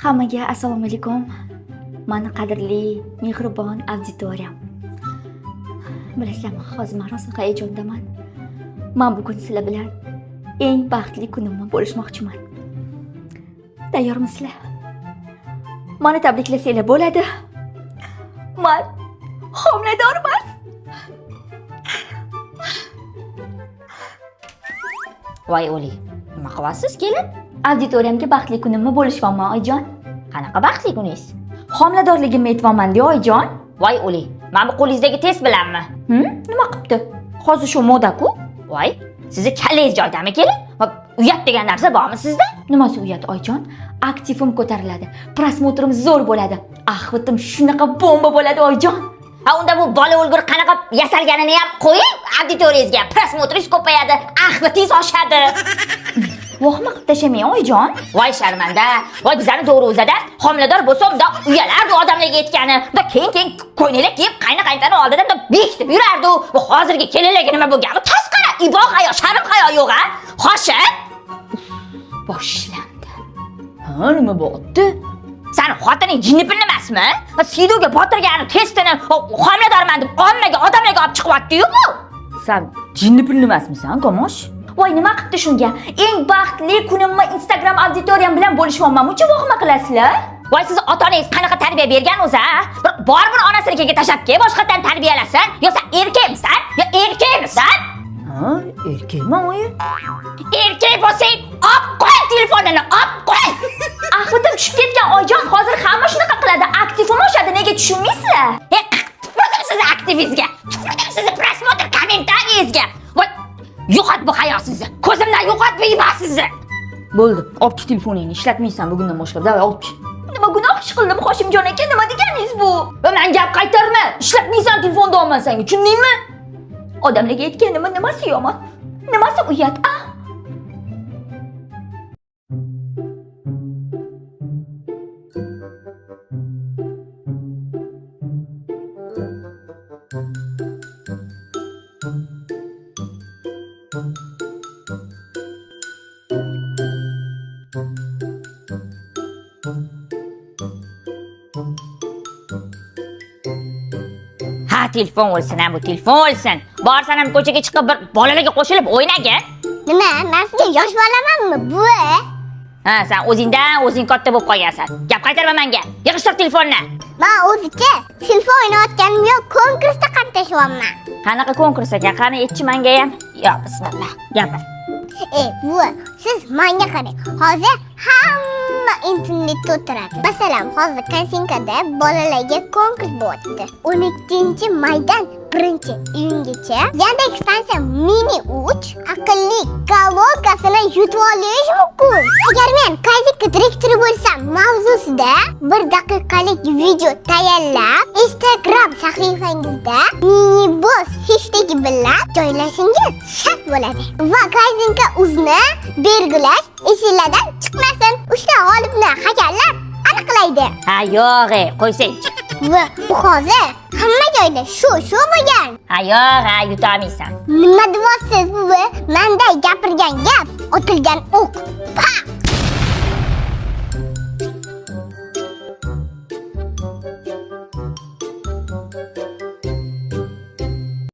Hammaga assalomu alaykum. Mani qadrli, mehribon auditoriyam. Bilasizlarmi, hozir men rosa hayajondaman. Men bugun sizlar bilan eng baxtli kunimni bo'lishmoqchiman. Tayyormisizlar? Meni tabriklasanglar bo'ladi. Men homiladorman. Voy o'li, nima qilyapsiz kelin? Auditoriyamga baxtli kunimni bo'lishmoqman, oyijon. Qanaqa baxtli kuningiz? Homiladorligimni aytmoqman-da, oyijon. Voy o'li, mana bu qo'lingizdagi test bilanmi? Nima qilibdi? Hozir shu moda-ku. Voy, sizni kallangiz joydami kelin? Uyat degan narsa bormi sizda? Nimasi uyat, oyijon? Aktivim ko'tariladi. Prosmotrim zo'r bo'ladi. Ahvatim shunaqa bomba bo'ladi, oyijon. Ha, unda bu bola o'lgur qanaqa yasalganini ham qo'ying, auditoriyangizga prosmotringiz ko'payadi, ahvatingiz oshadi. Vohma qilib tashamang, oyijon. Voy sharmanda. Voy bizani Do'ruzada homilador bo'lsam da uyalardi odamlarga aytgani. Da keyin ko'ylak kiyib qayni-qaynotani oldida da bekitib yurardi. Bu hozirgi kelinlarga nima bo'lganmi? Tasqara, ibo hayo, sharm hayo yo'q-a? Xo'sh? Boshlandi. Ha, nima bo'pti? Sani xotining jinnipin emasmi? Sidoga botirgani testini homiladorman deb ommaga, odamlarga olib chiqyapti-yu bu. Sen jinnipin emasmisan, Komosh? Voy, nima qilibdi shunga? Eng baxtli kunimni Instagram auditoriyam bilan bo'lishmoqman. Muncha vohma qilasizlar? Voy, siz ota-onangiz qanaqa tarbiya bergan o'zi, ha? Bor buni onasinikiga tashlab kel, boshqatdan tarbiyalasin. Yo sen erkakmisan? Yo erkakmisan? Ha, erkakman o'yi. Erkak bo'lsang, olib qo'y telefonini, olib qo'y. Ahvatim tushib ketgan, oyijon. Hozir hamma shunaqa qiladi. Aktivim oshadi, nega tushunmaysizlar? Tufradim sizni aktivingizga. Tufradim sizni prosmotr kommentariyingizga. Voy, yo'qot bu hayo sizni. Ko'zimdan yo'qot beyba sizni. Bo'ldi, olib ket telefoningni, ishlatmaysan bugundan boshlab. Davay, olib ket. Nima gunoh ish qildim, Hoshimjon aka? Nima deganingiz bu? Va men gap qaytarma. Ishlatmaysan telefonni olman senga, tushundingmi? Odamlarga aytganimni nimasi yomon? Nimasi uyat? Ha, telefon olsin, ham bu telefon olsin. Borsan ham ko'chaga chiqib bir bolalarga qo'shilib o'ynagin. Nima, men sizga yosh bolamanmi, buvi? Ha, sen o'zingdan o'zing katta bo'lib qolgansan. Gap qaytarma menga. Yig'ishtir telefonni. Men o'zicha telefon o'ynayotganim yo'q, konkursda qatnashyapman. Qanaqa konkurs ekan? Qani aytchi menga ham. Yo, bismillah. Gapir. Buvi, siz menga qarang. Hozir hamma internetda o'tiradi. Masalan, hozir Kansinkada bolalarga konkurs bo'lyapti. 12-maydan 1-iyungacha Yandex stansiya mini 3 aqlli kolokasini yutib olish mumkin. Agar men qaysi direktori bo'lsam, mavzusida 1 daqiqalik video tayyorlab, Instagram sahifangizda miniboss hashtagi bilan joylashingiz shart bo'ladi. Va Kansinka uzni belgilash esingizdan chiqmasin. Uchta g'olibni hakamlar aniqlaydi. Ha, yo'q, qo'ysang. Va bu hozir hamma joyda shu bo'lgan. Ha, yo'q, yutolmaysan. Nima deyapsiz buvi? Menda gapirgan gap, otilgan o'q.